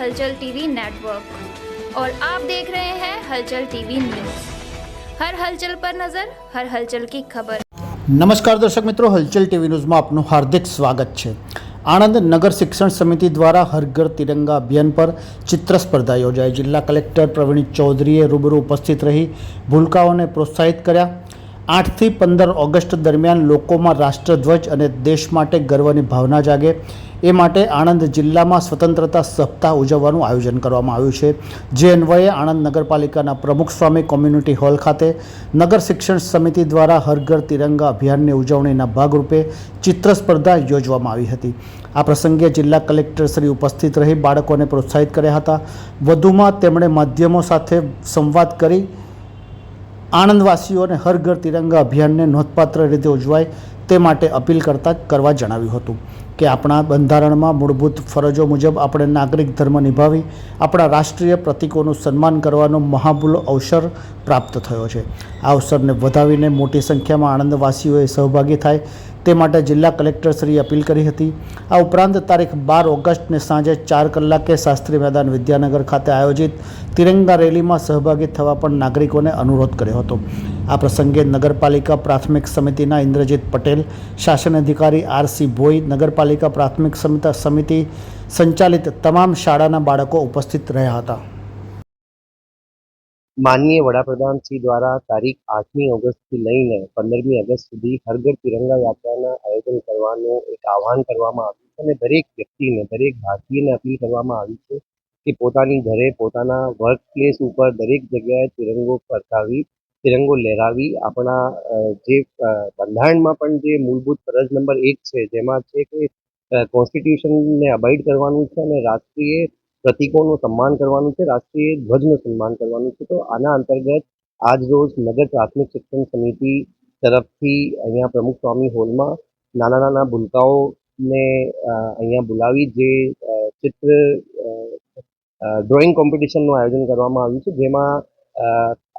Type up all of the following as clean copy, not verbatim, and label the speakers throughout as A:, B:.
A: हलचल TV network और आप देख रहे हैं हलचल टीवी न्यूज़। हर हलचल पर नजर, हर हलचल की खबर।
B: नमस्कार दर्शक मित्रों, हलचल टीवी न्यूज़ में आपનું हार्दिक સ્વાગત છે। આણંદ નગર શિક્ષણ સમિતિ દ્વારા હર ઘર તિરંગા અભિયાન પર ચિત્ર સ્પર્ધા યોજાઈ। જિલ્લા કલેક્ટર પ્રવીણ ચૌધરીએ રૂબરૂ ઉપસ્થિત રહી ભૂલકાઓને પ્રોત્સાહિત કર્યા। 8 થી 15 ઓગસ્ટ દરમિયાન લોકોમાં રાષ્ટ્રધ્વજ અને દેશ માટે ગર્વની ભાવના જાગે એ માટે આણંદ જિલ્લામાં સ્વતંત્રતા સપ્તાહ ઉજવવાનું આયોજન કરવામાં આવ્યું છે। જે અન્વયે આણંદ નગરપાલિકાના પ્રમુખ સ્વામી કોમ્યુનિટી હોલ ખાતે નગર શિક્ષણ સમિતિ દ્વારા હર ઘર તિરંગા અભિયાનની ઉજવણીના ભાગરૂપે ચિત્ર સ્પર્ધા યોજવામાં આવી હતી। આ પ્રસંગે જિલ્લા કલેક્ટર શ્રી ઉપસ્થિત રહી બાળકોને પ્રોત્સાહિત કર્યા હતા। વધુમાં તેમણે માધ્યમો સાથે સંવાદ કરી આણંદવાસીઓને હર ઘર તિરંગા અભિયાનને નોંધપાત્ર રીતે ઉજવાય તે માટે અપીલ કરવા જણાવ્યું હતું કે આપણા બંધારણમાં મૂળભૂત ફરજો મુજબ આપણે નાગરિક ધર્મ નિભાવી આપણા રાષ્ટ્રીય પ્રતીકોનું સન્માન કરવાનો મહામૂલો અવસર પ્રાપ્ત થયો છે। આ અવસરને વધાવીને મોટી સંખ્યામાં આણંદવાસીઓએ સહભાગી થાય તે માટે જિલ્લા કલેક્ટરશ્રીએ અપીલ કરી હતી। આ ઉપરાંત તારીખ 12 ઓગસ્ટને સાંજે 4 કલાકે શાસ્ત્રી મેદાન વિદ્યાનગર ખાતે આયોજિત તિરંગા રેલીમાં સહભાગી થવા પણ નાગરિકોને અનુરોધ કર્યો હતો। આ પ્રસંગે નગરપાલિકા પ્રાથમિક સમિતિના ઇન્દ્રજીત પટેલ, શાસન અધિકારી આર.સી. ભોઈ, નગરપાલિકા પ્રાથમિક સમિતિ સંચાલિત તમામ શાળાના બાળકો ઉપસ્થિત રહ્યા હતા।
C: माननीय वडाप्रधान श्री द्वारा तारीख 8મી ઓગસ્ટથી લઈને 15મી ઓગસ્ટ સુધી હર ઘર તિરંગા યાત્રાના આયોજન કરવાનું એક આહવાન કરવામાં આવ્યું છે અને દરેક વ્યક્તિને, દરેક ભારતીયને અપીલ કરવામાં આવી છે કે પોતાની ઘરે, પોતાના વર્ક પ્લેસ ઉપર દરેક જગ્યાએ તિરંગો ફરકાવી, તિરંગો લહેરાવી આપણા જે બંધારણમાં પણ જે મૂળભૂત ફરજ નંબર 1 છે જેમાં છે કે કોન્સ્ટિટ્યુશનને અબાઇડ કરવાનું છે અને રાષ્ટ્રીય પ્રતીકોનું સન્માન કરવાનું છે, રાષ્ટ્રીય ધ્વજનું સન્માન કરવાનું છે। તો આના અંતર્ગત આજ રોજ નગર પ્રાથમિક શિક્ષણ સમિતિ તરફથી અહીંયા પ્રમુખ સ્વામી હોલમાં નાના ભૂલકાઓને અહીંયા બોલાવી જે ચિત્ર ડ્રોઈંગ કોમ્પિટિશનનું આયોજન કરવામાં આવ્યું છે, જેમાં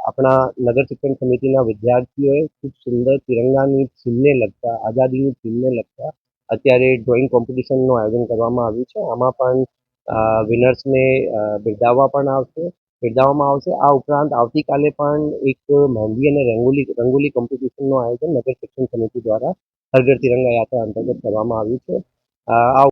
C: આપણા નગર શિક્ષણ સમિતિના વિદ્યાર્થીઓએ ખૂબ સુંદર તિરંગાની થીમને લગતા, આઝાદીની થીમને લગતા અત્યારે ડ્રોઈંગ કોમ્પિટિશનનું આયોજન કરવામાં આવ્યું છે। આમાં પણ વિનર્સને બિરદાવવામાં આવશે। આ ઉપરાંત આવતીકાલે પણ એક મહેંદી અને રંગોલી કોમ્પિટિશનનું આયોજન નગર શિક્ષણ સમિતિ દ્વારા હર ઘર તિરંગા યાત્રા અંતર્ગત કરવામાં આવ્યું છે। આ